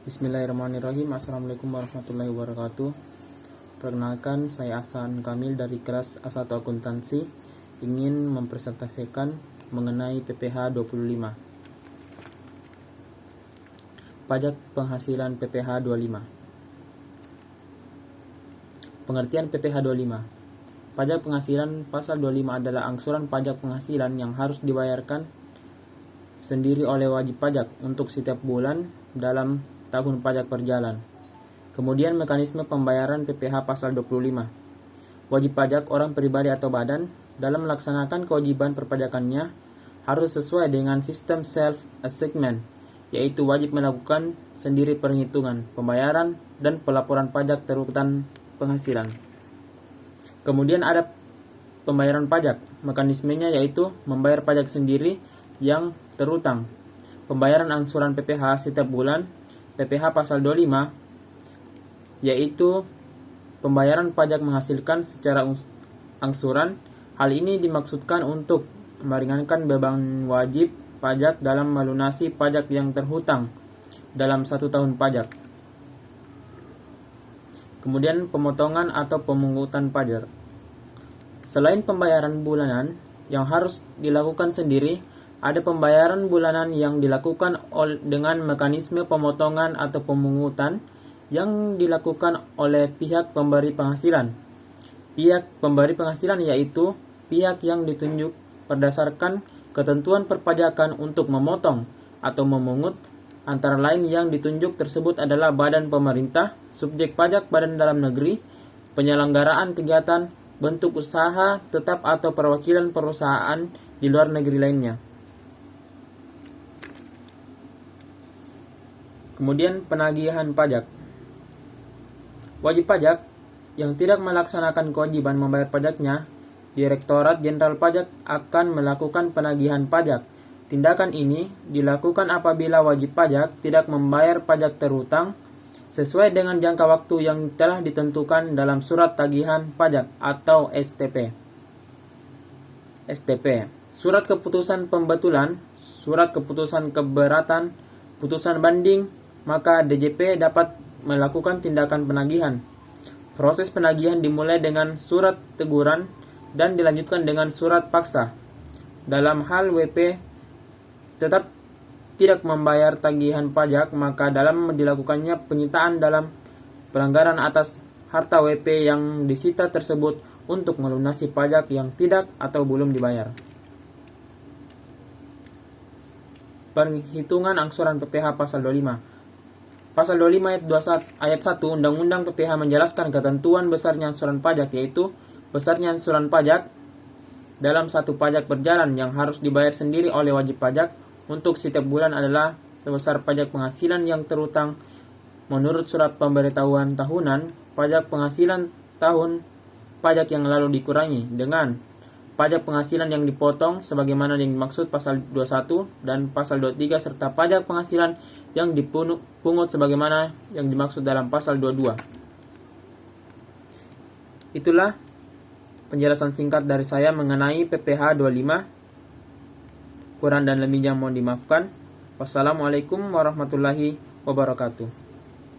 Bismillahirrahmanirrahim. Assalamualaikum warahmatullahi wabarakatuh. Perkenalkan, saya Ahsan Kamil dari kelas A1 Akuntansi, ingin mempresentasikan mengenai PPh 25. Pajak penghasilan PPh 25. Pengertian PPh 25. Pajak penghasilan pasal 25 adalah angsuran pajak penghasilan yang harus dibayarkan sendiri oleh wajib pajak untuk setiap bulan dalam tahun pajak berjalan. Kemudian mekanisme pembayaran PPh pasal 25. Wajib pajak orang pribadi atau badan dalam melaksanakan kewajiban perpajakannya harus sesuai dengan sistem self-assessment, yaitu wajib melakukan sendiri perhitungan, pembayaran, dan pelaporan pajak terutan penghasilan. Kemudian ada pembayaran pajak. Mekanismenya yaitu membayar pajak sendiri yang terutang, pembayaran angsuran PPh setiap bulan, PPh pasal 25, yaitu pembayaran pajak menghasilkan secara angsuran. Hal ini dimaksudkan untuk meringankan beban wajib pajak dalam melunasi pajak yang terhutang dalam 1 tahun pajak. Kemudian pemotongan atau pemungutan pajak. Selain pembayaran bulanan yang harus dilakukan sendiri, ada pembayaran bulanan yang dilakukan dengan mekanisme pemotongan atau pemungutan yang dilakukan oleh pihak pemberi penghasilan. Pihak pemberi penghasilan yaitu pihak yang ditunjuk berdasarkan ketentuan perpajakan untuk memotong atau memungut. Antara lain yang ditunjuk tersebut adalah badan pemerintah, subjek pajak badan dalam negeri, penyelenggaraan kegiatan, bentuk usaha tetap atau perwakilan perusahaan di luar negeri lainnya. Kemudian penagihan pajak. Wajib pajak yang tidak melaksanakan kewajiban membayar pajaknya, Direktorat Jenderal Pajak akan melakukan penagihan pajak. Tindakan ini dilakukan apabila wajib pajak tidak membayar pajak terhutang sesuai dengan jangka waktu yang telah ditentukan dalam surat tagihan pajak atau STP. Surat keputusan pembetulan, surat keputusan keberatan, putusan banding, maka DJP dapat melakukan tindakan penagihan. Proses penagihan dimulai dengan surat teguran dan dilanjutkan dengan surat paksa. Dalam hal WP tetap tidak membayar tagihan pajak, maka dalam dilakukannya penyitaan dalam pelanggaran atas harta WP yang disita tersebut untuk melunasi pajak yang tidak atau belum dibayar. Perhitungan angsuran PPh pasal 25. Pasal 25 ayat 1 Undang-Undang PPh menjelaskan ketentuan besarnya angsuran pajak, yaitu besarnya angsuran pajak dalam satu pajak berjalan yang harus dibayar sendiri oleh wajib pajak untuk setiap bulan adalah sebesar pajak penghasilan yang terutang menurut surat pemberitahuan tahunan pajak penghasilan tahun pajak yang lalu dikurangi dengan pajak penghasilan yang dipotong sebagaimana yang dimaksud pasal 21 dan pasal 23 serta pajak penghasilan yang dipungut sebagaimana yang dimaksud dalam pasal 22. Itulah penjelasan singkat dari saya mengenai PPh 25. Kurang dan lebihnya mohon dimaafkan. Wassalamualaikum warahmatullahi wabarakatuh.